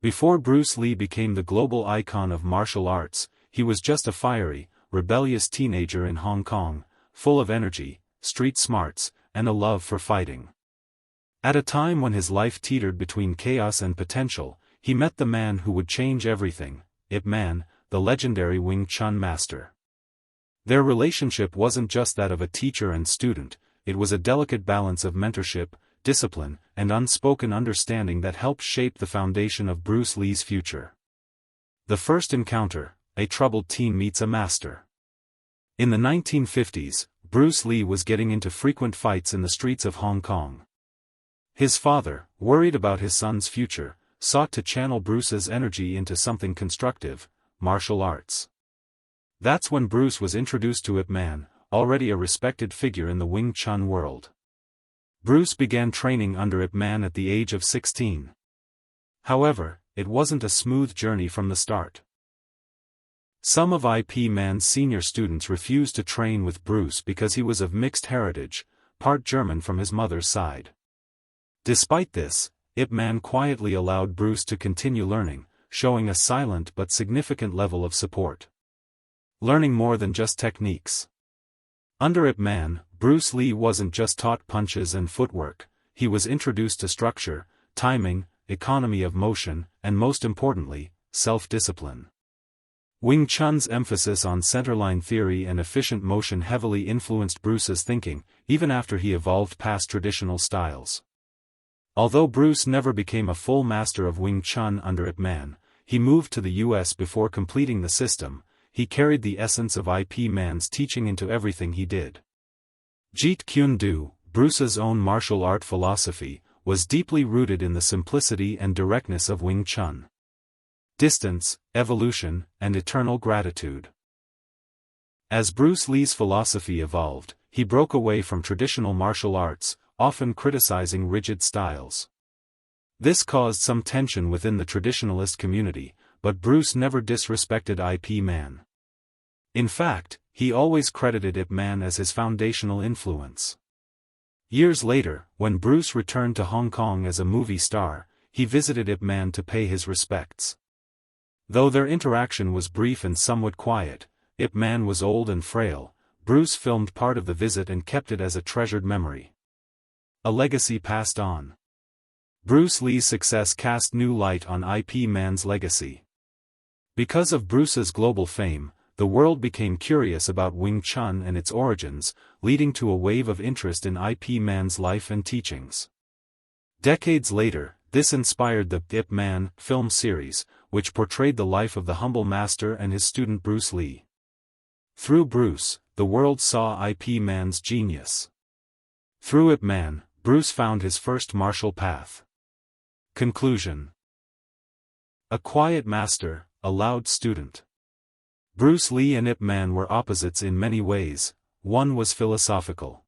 Before Bruce Lee became the global icon of martial arts, he was just a fiery, rebellious teenager in Hong Kong, full of energy, street smarts, and a love for fighting. At a time when his life teetered between chaos and potential, he met the man who would change everything, Ip Man, the legendary Wing Chun master. Their relationship wasn't just that of a teacher and student, it was a delicate balance of mentorship, discipline, and unspoken understanding that helped shape the foundation of Bruce Lee's future. The first encounter: a troubled teen meets a master. In the 1950s, Bruce Lee was getting into frequent fights in the streets of Hong Kong. His father, worried about his son's future, sought to channel Bruce's energy into something constructive: martial arts. That's when Bruce was introduced to Ip Man, already a respected figure in the Wing Chun world. Bruce began training under Ip Man at the age of 16. However, it wasn't a smooth journey from the start. Some of Ip Man's senior students refused to train with Bruce because he was of mixed heritage, part German from his mother's side. Despite this, Ip Man quietly allowed Bruce to continue learning, showing a silent but significant level of support. Learning more than just techniques. Under Ip Man, Bruce Lee wasn't just taught punches and footwork, he was introduced to structure, timing, economy of motion, and most importantly, self-discipline. Wing Chun's emphasis on centerline theory and efficient motion heavily influenced Bruce's thinking, even after he evolved past traditional styles. Although Bruce never became a full master of Wing Chun under Ip Man, he moved to the US before completing the system. He carried the essence of Ip Man's teaching into everything he did. Jeet Kune Do, Bruce's own martial art philosophy, was deeply rooted in the simplicity and directness of Wing Chun. Distance, evolution, and eternal gratitude. As Bruce Lee's philosophy evolved, he broke away from traditional martial arts, often criticizing rigid styles. This caused some tension within the traditionalist community, but Bruce never disrespected Ip Man. In fact, he always credited Ip Man as his foundational influence. Years later, when Bruce returned to Hong Kong as a movie star, he visited Ip Man to pay his respects. Though their interaction was brief and somewhat quiet, Ip Man was old and frail. Bruce filmed part of the visit and kept it as a treasured memory. A legacy passed on. Bruce Lee's success cast new light on Ip Man's legacy. Because of Bruce's global fame, the world became curious about Wing Chun and its origins, leading to a wave of interest in Ip Man's life and teachings. Decades later, this inspired the Ip Man film series, which portrayed the life of the humble master and his student Bruce Lee. Through Bruce, the world saw Ip Man's genius. Through Ip Man, Bruce found his first martial path. Conclusion. A quiet master, a loud student. Bruce Lee and Ip Man were opposites in many ways. One was philosophical.